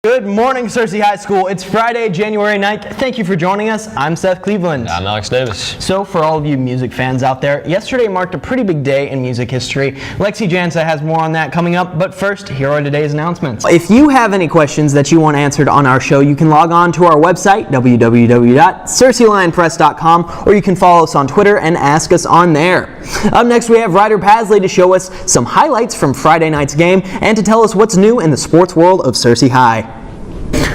Good morning, Searcy High School. It's Friday, January 9th. Thank you for joining us. I'm Seth Cleveland. I'm Alex Davis. So for all of you music fans out there, yesterday marked a pretty big day in music history. Lexi Jansa has more on that coming up, but first, here are today's announcements. If you have any questions that you want answered on our show, you can log on to our website, www.searcylionpress.com, or you can follow us on Twitter and ask us on there. Up next, we have Ryder Pasley to show us some highlights from Friday night's game and to tell us what's new in the sports world of Searcy High.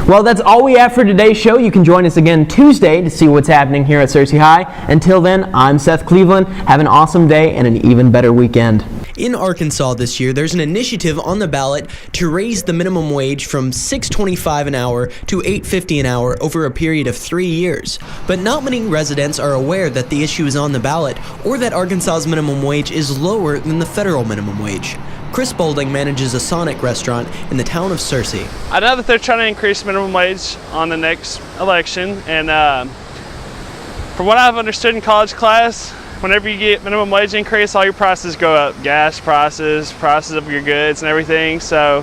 Well, that's all we have for today's show. You can join us again Tuesday to see what's happening here at Searcy High. Until then, I'm Seth Cleveland. Have an awesome day and an even better weekend. In Arkansas this year, there's an initiative on the ballot to raise the minimum wage from $6.25 an hour to $8.50 an hour over a period of 3 years. But not many residents are aware that the issue is on the ballot or that Arkansas's minimum wage is lower than the federal minimum wage. Chris Boulding manages a Sonic restaurant in the town of Searcy. I know that they're trying to increase minimum wage on the next election, and from what I've understood in college class, whenever you get minimum wage increase, all your prices go up. Gas prices, prices of your goods and everything. So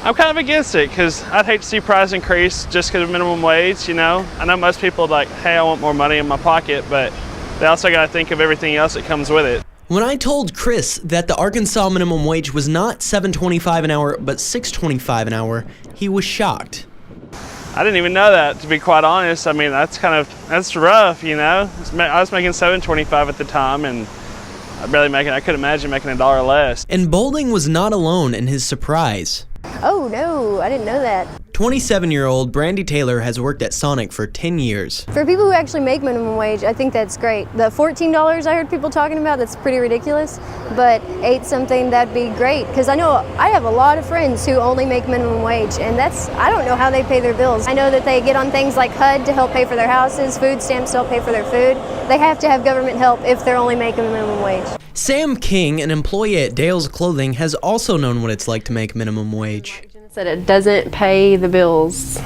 I'm kind of against it because I'd hate to see price increase just because of minimum wage, you know. I know most people are like, hey, I want more money in my pocket, but they also got to think of everything else that comes with it. When I told Chris that the Arkansas minimum wage was not $7.25 an hour, but $6.25 an hour, he was shocked. I didn't even know that, to be quite honest. I mean, that's rough, you know. I was making $7.25 at the time, and I couldn't imagine making $1 less. And Boulding was not alone in his surprise. Oh no, I didn't know that. 27-year-old Brandy Taylor has worked at Sonic for 10 years. For people who actually make minimum wage, I think that's great. The $14 I heard people talking about, that's pretty ridiculous, but 8 something, that'd be great. Because I know I have a lot of friends who only make minimum wage, and I don't know how they pay their bills. I know that they get on things like HUD to help pay for their houses, food stamps to help pay for their food. They have to have government help if they're only making minimum wage. Sam King, an employee at Dale's Clothing, has also known what it's like to make minimum wage. Said it doesn't pay the bills,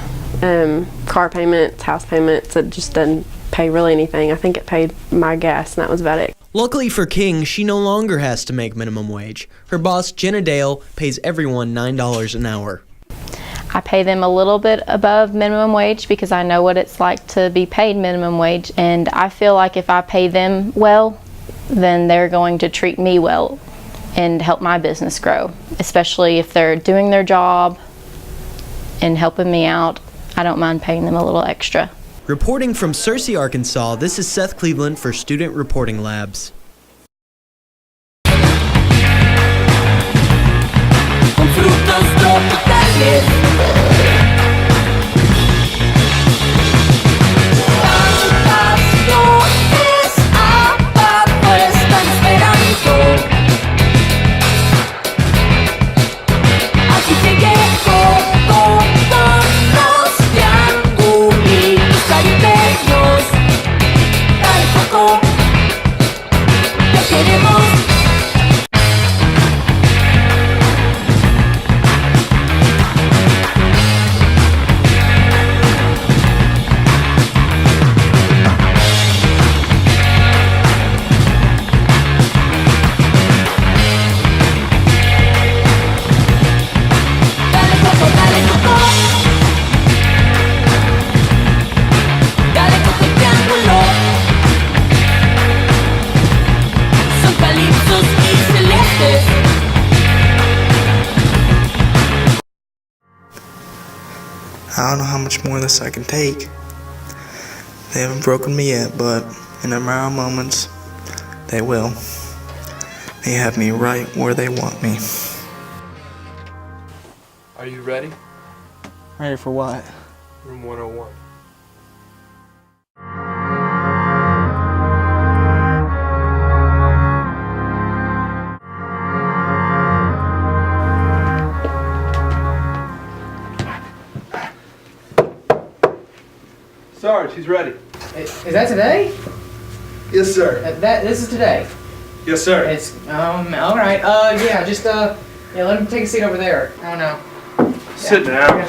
car payments, house payments. It just doesn't pay really anything. I think it paid my gas, and that was about it. Luckily for King, she no longer has to make minimum wage. Her boss, Jenna Dale, pays everyone $9 an hour. I pay them a little bit above minimum wage because I know what it's like to be paid minimum wage, and I feel like if I pay them well, then they're going to treat me well and help my business grow, especially if they're doing their job and helping me out. I don't mind paying them a little extra. Reporting from Searcy, Arkansas, this is Seth Cleveland for Student Reporting Labs. I don't know how much more of this I can take. They haven't broken me yet, but in a matter of moments, they will. They have me right where they want me. Are you ready? Ready for what? Room 101. Sarge, he's ready. Is that today? Yes, sir. This is today. Yes, sir. It's all right. Yeah, let him take a seat over there. Oh no. Sit down.